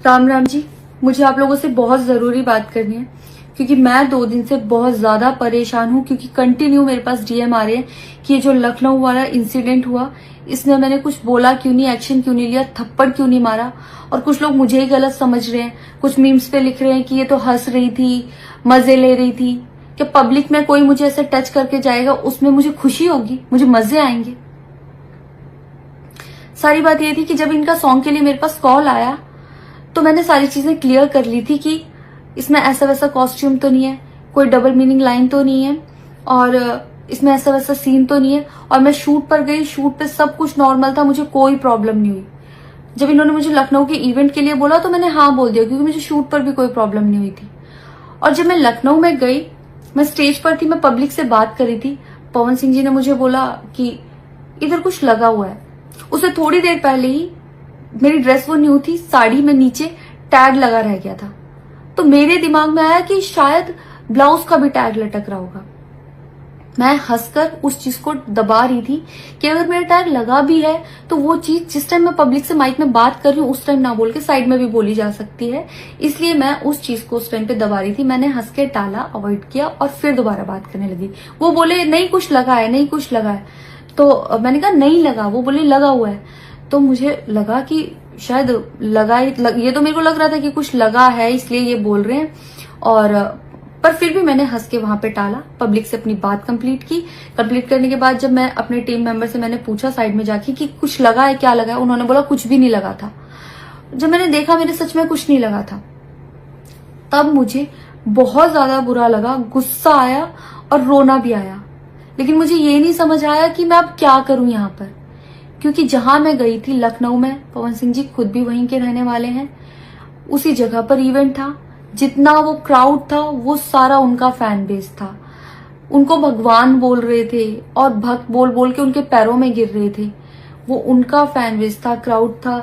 राम राम जी। मुझे आप लोगों से बहुत जरूरी बात करनी है क्योंकि मैं 2 दिन से बहुत ज्यादा परेशान हूँ क्योंकि कंटिन्यू मेरे पास डीएम आ रहे हैं कि ये जो लखनऊ वाला इंसिडेंट हुआ इसमें मैंने कुछ बोला क्यों नहीं, एक्शन क्यों नहीं लिया, थप्पड़ क्यों नहीं मारा। और कुछ लोग मुझे ही गलत समझ रहे हैं, कुछ मीम्स पे लिख रहे हैं कि ये तो हंस रही थी, मजे ले रही थी। कि पब्लिक में कोई मुझे ऐसे टच करके जाएगा उसमें मुझे खुशी होगी, मुझे मजे आएंगे। सारी बात ये थी कि जब इनका सॉन्ग के लिए मेरे पास कॉल आया तो मैंने सारी चीजें क्लियर कर ली थी कि इसमें ऐसा वैसा कॉस्ट्यूम तो नहीं है, कोई डबल मीनिंग लाइन तो नहीं है और इसमें ऐसा वैसा सीन तो नहीं है। और मैं शूट पर गई, शूट पे सब कुछ नॉर्मल था, मुझे कोई प्रॉब्लम नहीं हुई। जब इन्होंने मुझे लखनऊ के इवेंट के लिए बोला तो मैंने हाँ बोल दिया क्योंकि मुझे शूट पर भी कोई प्रॉब्लम नहीं हुई थी। और जब मैं लखनऊ में गई, मैं स्टेज पर थी, मैं पब्लिक से बात कर रही थी, पवन सिंह जी ने मुझे बोला कि इधर कुछ लगा हुआ है। उससे थोड़ी देर पहले ही मेरी ड्रेस वो न्यू थी, साड़ी में नीचे टैग लगा रह गया था। तो मेरे दिमाग में आया कि शायद ब्लाउज का भी टैग लटक रहा होगा। मैं हंसकर उस चीज को दबा रही थी कि अगर मेरा टैग लगा भी है तो वो चीज जिस टाइम मैं पब्लिक से माइक में बात कर रही हूँ उस टाइम ना बोल के साइड में भी बोली जा सकती है, इसलिए मैं उस चीज को उस टाइम पे दबा रही थी। मैंने हंस के टाला, अवॉइड किया और फिर दोबारा बात करने लगी। वो बोले नहीं कुछ लगा है, नहीं कुछ लगा है। तो मैंने कहा नहीं लगा, वो बोले लगा हुआ है। तो मुझे लगा कि शायद ये तो मेरे को लग रहा था कि कुछ लगा है इसलिए ये बोल रहे हैं। और पर फिर भी मैंने हंस के वहां पे टाला, पब्लिक से अपनी बात कंप्लीट की। कंप्लीट करने के बाद जब मैं अपने टीम मेंबर से मैंने पूछा साइड में जाके कि कुछ लगा है, क्या लगा है, उन्होंने बोला कुछ भी नहीं लगा था। जब मैंने देखा मेरे सच में कुछ नहीं लगा था, तब मुझे बहुत ज्यादा बुरा लगा, गुस्सा आया और रोना भी आया। लेकिन मुझे ये नहीं समझ आया कि मैं अब क्या करूं यहाँ पर, क्योंकि जहां मैं गई थी लखनऊ में, पवन सिंह जी खुद भी वहीं के रहने वाले हैं, उसी जगह पर इवेंट था। जितना वो क्राउड था वो सारा उनका फैन बेस था। उनको भगवान बोल रहे थे और भक्त बोल बोल के उनके पैरों में गिर रहे थे। वो उनका फैन बेस था, क्राउड था।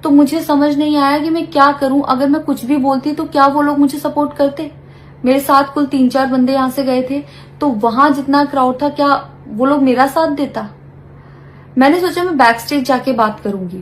तो मुझे समझ नहीं आया कि मैं क्या करूं। अगर मैं कुछ भी बोलती तो क्या वो लोग मुझे सपोर्ट करते। मेरे साथ कुल 3-4 बंदे यहां से गए थे, तो वहां जितना क्राउड था क्या वो लोग मेरा साथ देता। मैंने सोचा मैं बैक स्टेज जाके बात करूंगी।